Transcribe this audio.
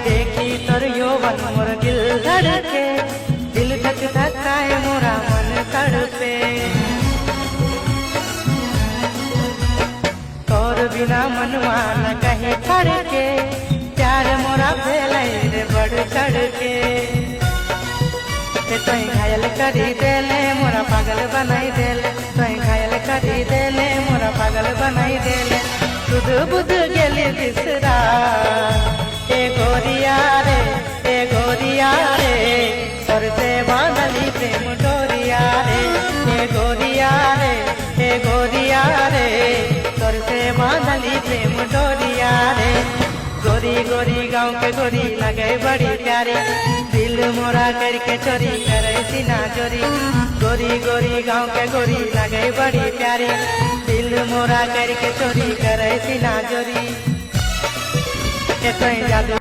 देखी तोर यौवन मोर दिल धड़के, दिल धक धकाए मोरा मन तड़पे। तोर बिना मनवा न कहीं धड़के, प्यार मोरा भेलै रे बढ़ चढ़के। तोई घायल करी देले मोरा पागल बनाई देले, तोई घायल करी देले मोरा पागल बनाई देले। सुध बुध गेली बिसरा ए गोरिया रे, ए गोरिया रे, तोर से बांधली प्रेम डोरिया रे। ए गोरिया रे, ए गोरिया रे, तोर से बांधली प्रेम डोरिया रे। गोरी गोरी गाँव के गोरी लगे बड़ी प्यारी, दिल मोरा करके चोरी करे सीना चोरी। गोरी गोरी गाँव के गोरी लगे बड़ी प्यारी, दिल मोरा करके चोरी करे सीना चोरी। जादू